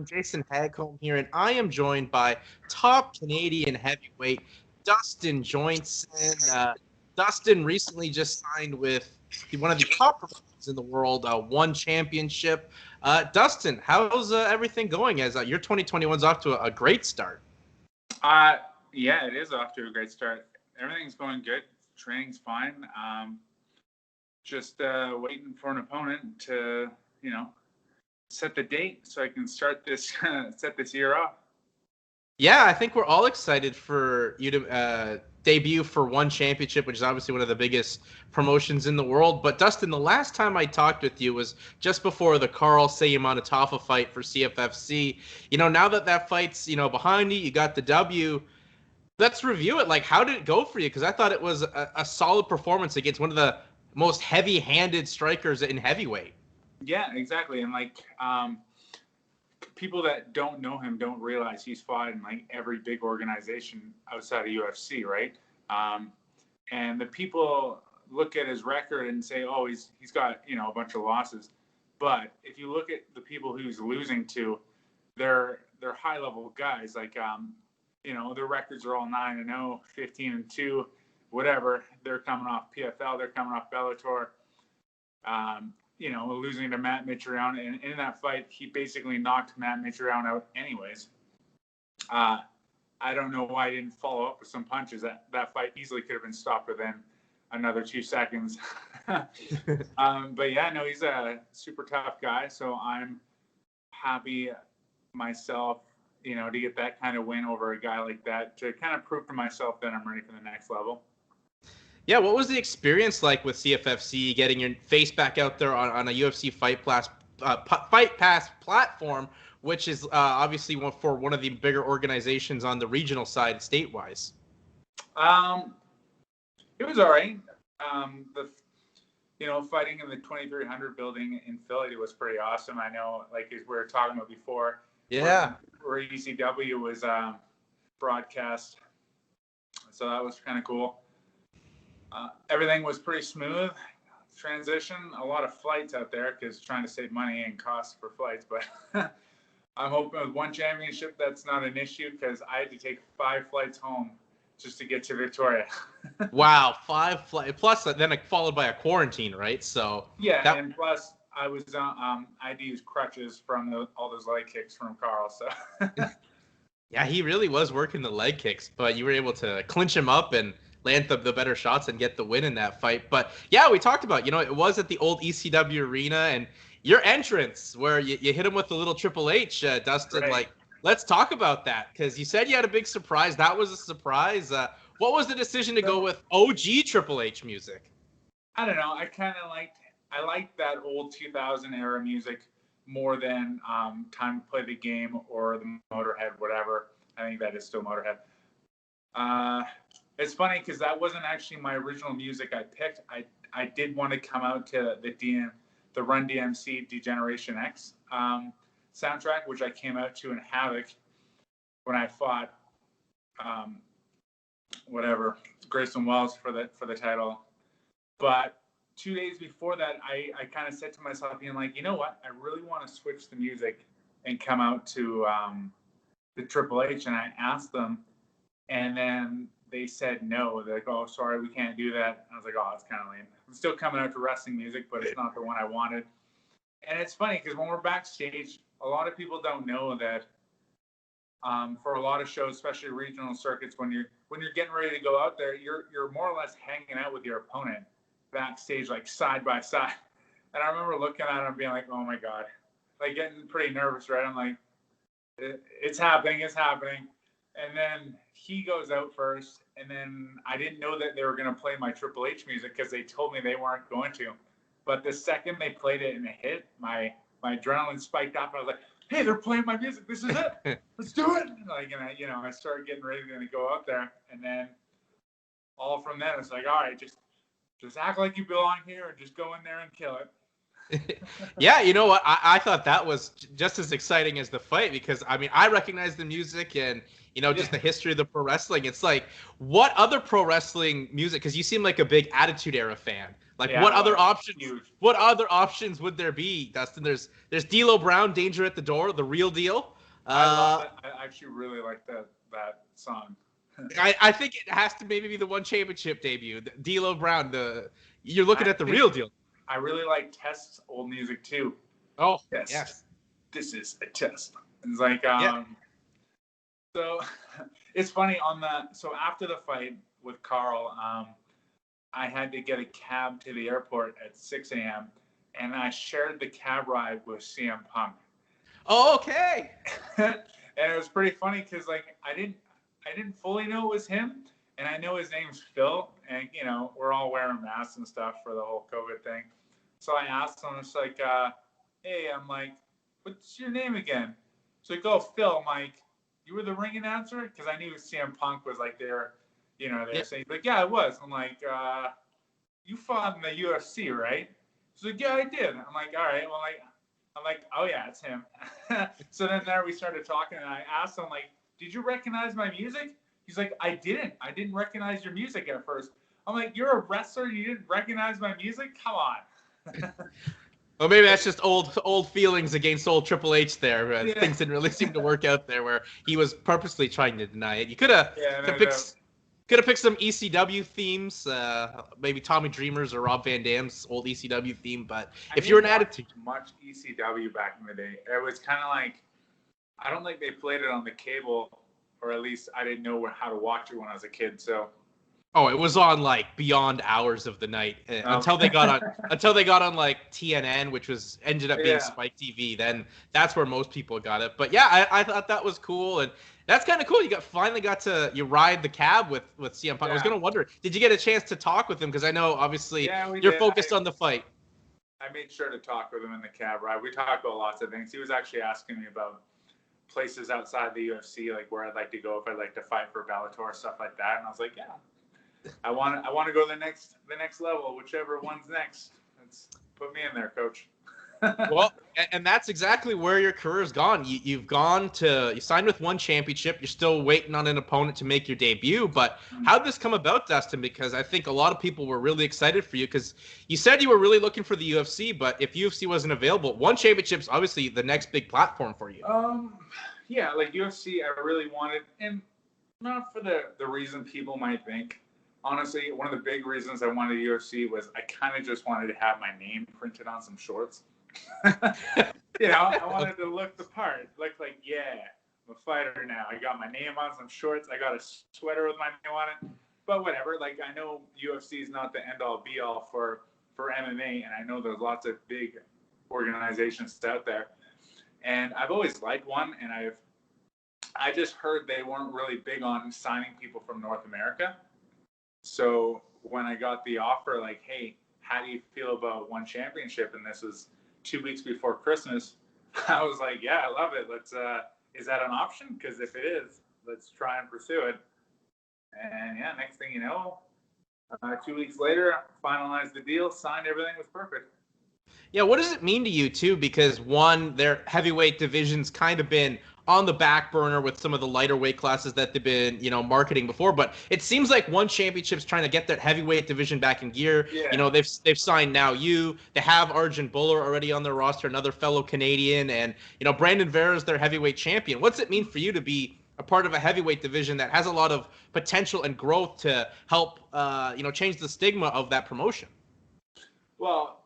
Jason Hagholm here, and I am joined by top Canadian heavyweight Dustin Joynson. Dustin recently just signed with one of the top promotions in the world, one championship. Dustin, how's everything going? As your 2021's off to a great start. Yeah, it is off to a great start. Everything's going good. Training's fine. Just waiting for an opponent to, set the date so I can start this set this year off. Yeah, I think we're all excited for you to debut for one championship, which is obviously one of the biggest promotions in the world. But Dustin, the last time I talked with you was just before the Carl Seumanutafa fight for CFFC. Now that fight's behind you, you got the W. Let's review it. Like, how did it go for you? Because I thought it was a solid performance against one of the most heavy-handed strikers in heavyweight. Yeah, exactly. And people that don't know him don't realize he's fought in every big organization outside of UFC, right? And the people look at his record and say, oh, he's got a bunch of losses. But if you look at the people who's losing to, they're high-level guys. Their records are all 9-0, 15-2, whatever. They're coming off PFL. They're coming off Bellator. Losing to Matt Mitrione. And in that fight, he basically knocked Matt Mitrione out anyways. I don't know why he didn't follow up with some punches. That fight easily could have been stopped within another 2 seconds. But yeah, no, he's a super tough guy. So I'm happy myself, to get that kind of win over a guy like that, to kind of prove to myself that I'm ready for the next level. Yeah, what was the experience like with CFFC, getting your face back out there on a UFC Fight Pass platform, which is obviously for one of the bigger organizations on the regional side, statewise? It was all right. Fighting in the 2300 building in Philly was pretty awesome. I know, as we were talking about before, yeah, where ECW was broadcast, so that was kind of cool. Everything was pretty smooth. Transition, a lot of flights out there because trying to save money and costs for flights. But I'm hoping with one championship that's not an issue, because I had to take 5 flights home just to get to Victoria. Wow, 5 flights plus then followed by a quarantine, right? So yeah, and plus I was I had to use crutches from all those leg kicks from Carl. So yeah, he really was working the leg kicks, but you were able to clinch him up and land the better shots and get the win in that fight. But yeah, we talked about, it was at the old ECW arena, and your entrance where you hit him with the little Triple H, Dustin. Right. Let's talk about that, because you said you had a big surprise. That was a surprise. What was the decision to go with OG Triple H music? I don't know. I liked that old 2000 era music more than Time to Play the Game or the Motorhead, whatever. I think that is still Motorhead. It's funny because that wasn't actually my original music I picked. I did want to come out to the Run DMC Degeneration X soundtrack, which I came out to in Havoc when I fought Grayson Wells for the title. But 2 days before that, I kind of said to myself, being like, you know what? I really want to switch the music and come out to the Triple H. And I asked them, and then they said no. They're like, oh, sorry, we can't do that. I was like, oh, it's kind of lame. I'm still coming out to wrestling music, but it's not the one I wanted. And it's funny because when we're backstage, a lot of people don't know that for a lot of shows, especially regional circuits, when you're getting ready to go out there, you're more or less hanging out with your opponent backstage, side by side. And I remember looking at him being like, oh my God, getting pretty nervous, right? I'm like, it's happening. And then he goes out first, and then I didn't know that they were going to play my Triple H music because they told me they weren't going to. But the second they played it and it hit, my adrenaline spiked up, and I was like, hey, they're playing my music. This is it. Let's do it. I started getting ready to go out there. And then all from then, it's like, all right, just act like you belong here and just go in there and kill it. Yeah, you know what? I thought that was just as exciting as the fight because I mean I recognize the music and just the Yeah. history of the pro wrestling. It's like what other pro wrestling music? Because you seem like a big Attitude Era fan. Like Yeah, what well, other options? huge. What other options would there be, Dustin? There's D'Lo Brown, Danger at the Door, the real deal. I love Uh, that. I actually really like that song. I think it has to maybe be the one championship debut. D'Lo Brown. You're looking at the Actually, real deal. I really like Test's old music too. Oh Test. yes, This is a test. It's like yeah. so it's funny so after the fight with Carl, I had to get a cab to the airport at 6 a.m. and I shared the cab ride with CM Punk. Oh, okay. And it was pretty funny because like I didn't fully know it was him, and I know his name's Phil, and we're all wearing masks and stuff for the whole COVID thing. So I asked him, it's like, hey, I'm like, what's your name again? So like, oh, Phil. I'm like, you were the ring announcer? Because I knew CM Punk was like there, Yeah. saying like, yeah, I was. I'm like, you fought in the UFC, right? He's like, yeah, I did. I'm like, all right. Well, I'm like, oh yeah, it's him. So then there we started talking, and I asked him like, did you recognize my music? He's like, I didn't. I didn't recognize your music at first. I'm like, you're a wrestler, you didn't recognize my music? Come on. Well, maybe that's just old feelings against old Triple H there. Yeah. Things didn't really seem to work out there, where he was purposely trying to deny it. You could have Yeah, no, picked some ECW themes, maybe Tommy Dreamer's or Rob Van Dam's old ECW theme. But if you're an attitude, much ECW back in the day. It was kind of like, I don't think they played it on the cable, or at least I didn't know how to watch it when I was a kid. So oh, it was on like beyond hours of the night until they got on like TNN, which ended up being yeah, Spike TV. Then that's where most people got it. But yeah, I thought that was cool, and that's kind of cool. You finally got to ride the cab with CM Punk. I was yeah, gonna wonder, did you get a chance to talk with him? Because I know obviously yeah. We you're did. focused on the fight. I made sure to talk with him in the cab ride. We talked about lots of things. He was actually asking me about places outside the UFC, like where I'd like to go if I'd like to fight for Bellator, stuff like that. And I was like, yeah, I want to go the next level, whichever one's next. Put me in there, coach. Well, and that's exactly where your career's gone. You signed with one championship. You're still waiting on an opponent to make your debut. But how did this come about, Dustin? Because I think a lot of people were really excited for you because you said you were really looking for the UFC. But if UFC wasn't available, one championship's obviously the next big platform for you. Yeah, like UFC, I really wanted, and not for the reason people might think. Honestly, one of the big reasons I wanted UFC was I kind of just wanted to have my name printed on some shorts. I wanted to look the part. Look like, yeah, I'm a fighter now. I got my name on some shorts. I got a sweater with my name on it. But whatever. Like, I know UFC is not the end-all, be-all for MMA, and I know there's lots of big organizations out there. And I've always liked one, and I just heard they weren't really big on signing people from North America. So when I got the offer, like, hey, how do you feel about one championship? And this was 2 weeks before Christmas. I was like, yeah, I love it. Is that an option? Because if it is, let's try and pursue it. And yeah, next thing you know, 2 weeks later, finalized the deal, signed everything, was perfect. Yeah, what does it mean to you too? Because one, their heavyweight division's kind of been on the back burner with some of the lighter weight classes that they've been, marketing before. But it seems like one championship's trying to get that heavyweight division back in gear. Yeah. They've signed now you. They have Arjun Buller already on their roster, another fellow Canadian, and Brandon Vera's their heavyweight champion. What's it mean for you to be a part of a heavyweight division that has a lot of potential and growth to help, change the stigma of that promotion? Well,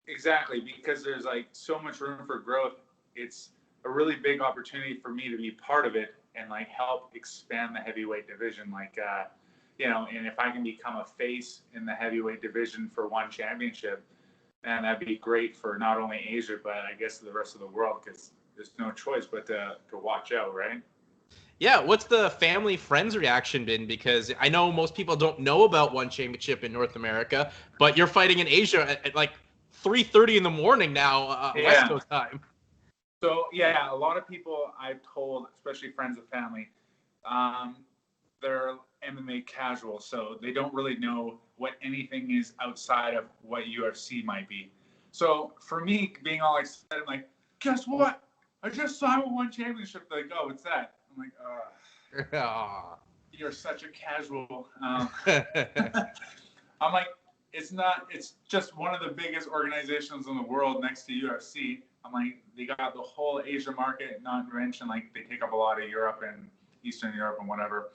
exactly, because there's like so much room for growth. It's a really big opportunity for me to be part of it and like help expand the heavyweight division. Like, and if I can become a face in the heavyweight division for one championship, then that'd be great for not only Asia, but I guess the rest of the world, because there's no choice but to watch out, right? Yeah, what's the family friends reaction been? Because I know most people don't know about one championship in North America, but you're fighting in Asia at like 3:30 in the morning now, West Yeah. Coast time. So yeah, a lot of people I've told, especially friends and family, they're MMA casual, so they don't really know what anything is outside of what UFC might be. So for me, being all excited, I'm like, guess what? I just signed with one championship. They're like, oh, what's that? I'm like, you're such a casual. I'm like, it's not. It's just one of the biggest organizations in the world next to UFC. I'm like, they got the whole Asia market, not to mention like they take up a lot of Europe and Eastern Europe and whatever.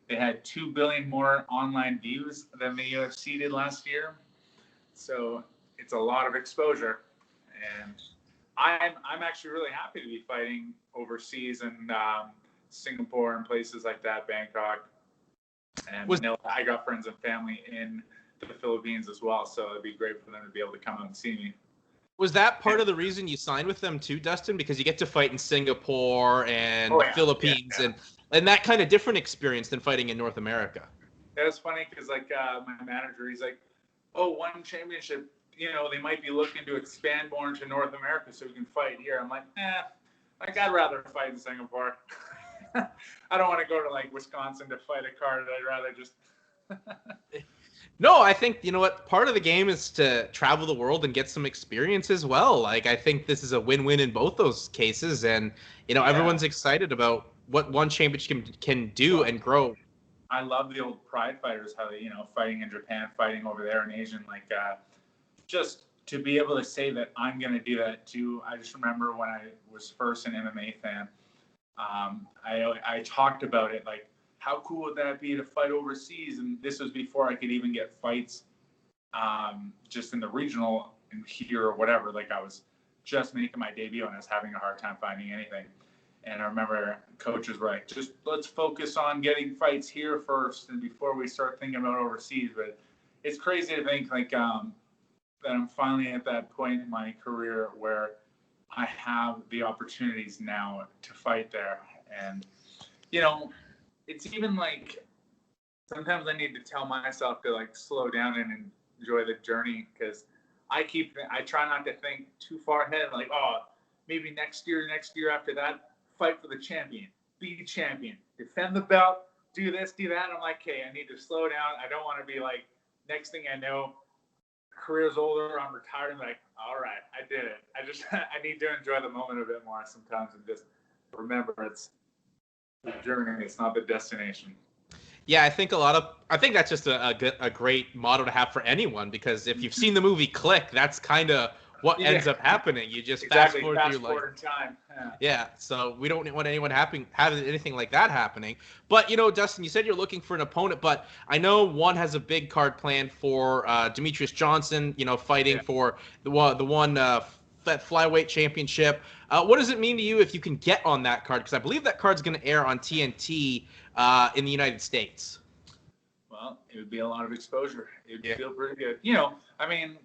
They had 2 billion more online views than the UFC did last year, so it's a lot of exposure. And I'm actually really happy to be fighting overseas in Singapore and places like that, Bangkok. And Manila. I got friends and family in the Philippines as well, so it'd be great for them to be able to come out and see me. Was that part of the reason you signed with them too, Dustin? Because you get to fight in Singapore and the Philippines, and that kind of different experience than fighting in North America. That was funny because like my manager, he's like, "Oh, one championship, they might be looking to expand more into North America so we can fight here." I'm like, like I'd rather fight in Singapore. I don't want to go to like Wisconsin to fight a card. I'd rather just. No, I think, you know what, part of the game is to travel the world and get some experience as well. Like, I think this is a win-win in both those cases. And, everyone's excited about what one championship can do and grow. I love the old Pride fighters, how they, fighting in Japan, fighting over there in Asia. Like, just to be able to say that I'm going to do that too. I just remember when I was first an MMA fan, I talked about it, like, how cool would that be to fight overseas? And this was before I could even get fights just in the regional and here or whatever. Like I was just making my debut and I was having a hard time finding anything. And I remember coaches were like, just let's focus on getting fights here first and before we start thinking about overseas. But it's crazy to think like that I'm finally at that point in my career where I have the opportunities now to fight there. And, it's even like sometimes I need to tell myself to like slow down and enjoy the journey because I try not to think too far ahead. Like, oh, maybe next year after that, fight for the champion, be champion, defend the belt, do this, do that. I'm like, okay, I need to slow down. I don't want to be like, next thing I know, career's older, I'm retired. I'm like, all right, I did it. I need to enjoy the moment a bit more sometimes and just remember it's the journey, it's not the destination. Yeah, I think that's just a great motto to have for anyone because if you've seen the movie Click, that's kind of what ends up happening. You just fast forward through your life. Time. Yeah, so we don't want anyone having anything like that happening. But Dustin, you said you're looking for an opponent, but I know one has a big card planned for Demetrious Johnson. Fighting for the one flyweight championship. What does it mean to you if you can get on that card? Because I believe that card's going to air on TNT in the United States. Well, it would be a lot of exposure. It would feel pretty good. I mean,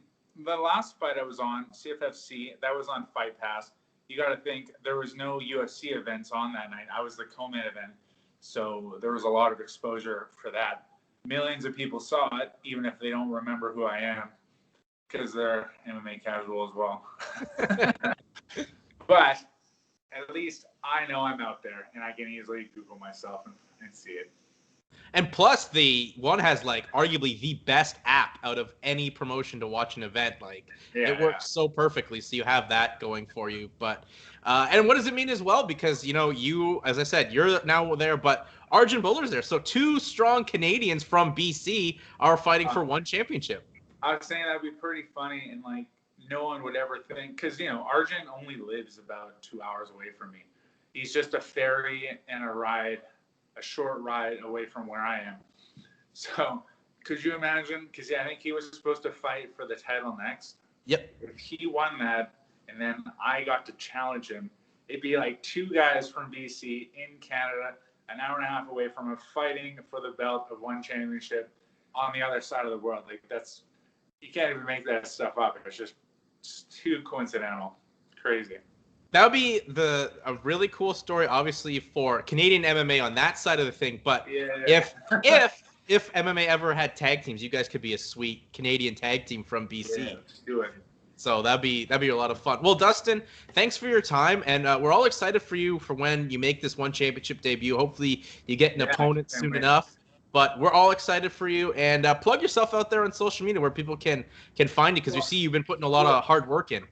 the last fight I was on, CFFC, that was on Fight Pass. You got to think there was no UFC events on that night. I was the co-main event, so there was a lot of exposure for that. Millions of people saw it, even if they don't remember who I am. Because they're MMA casual as well. But at least I know I'm out there and I can easily Google myself and see it. And plus, the one has like arguably the best app out of any promotion to watch an event. Like it works so perfectly. So you have that going for you. But and what does it mean as well? Because you, as I said, you're now there, but Arjun Buller's there. So 2 strong Canadians from BC are fighting for one championship. I was saying that'd be pretty funny, and like no one would ever think, because Arjun only lives about 2 hours away from me. He's just a ferry and a short ride away from where I am. So could you imagine? Because I think he was supposed to fight for the title next. Yep. If he won that, and then I got to challenge him, it'd be like 2 guys from BC in Canada, an hour and a half away from him, fighting for the belt of one championship on the other side of the world. Like that's. You can't even make that stuff up. It's just too coincidental. Crazy. That would be a really cool story, obviously, for Canadian MMA on that side of the thing. But if MMA ever had tag teams, you guys could be a sweet Canadian tag team from BC. Yeah, let's do it. So that'd be a lot of fun. Well, Dustin, thanks for your time, and we're all excited for you for when you make this one championship debut. Hopefully, you get an opponent soon enough. But we're all excited for you, and plug yourself out there on social media where people can find you, because we see you've been putting a lot of hard work in.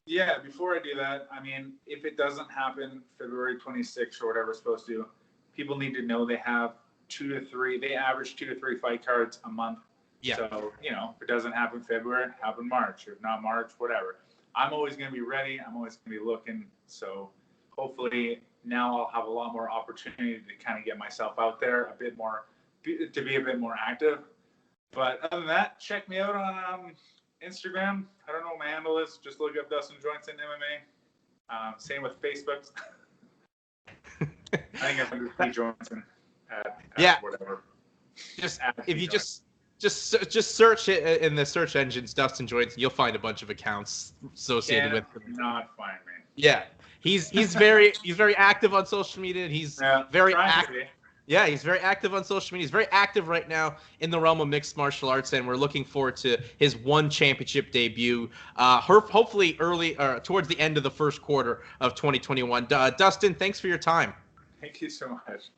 Yeah, before I do that, I mean, if it doesn't happen February 26th or whatever it's supposed to, people need to know they have they average 2 to 3 fight cards a month. Yeah. So, if it doesn't happen February, happen March. If not March, whatever. I'm always going to be ready. I'm always going to be looking. So hopefully now I'll have a lot more opportunity to kind of get myself out there to be a bit more active. But other than that, check me out on Instagram. I don't know what my handle is. Just look up Dustin Joynson MMA. Same with Facebook. I think I'm under Johnson. Whatever. If you just search it in the search engines, Dustin Joynson, you'll find a bunch of accounts associated with him. Not find me. Yeah, he's very active on social media. And he's very active. Yeah, he's very active on social media. He's very active right now in the realm of mixed martial arts, and we're looking forward to his one championship debut, hopefully early towards the end of the first quarter of 2021. Dustin, thanks for your time. Thank you so much.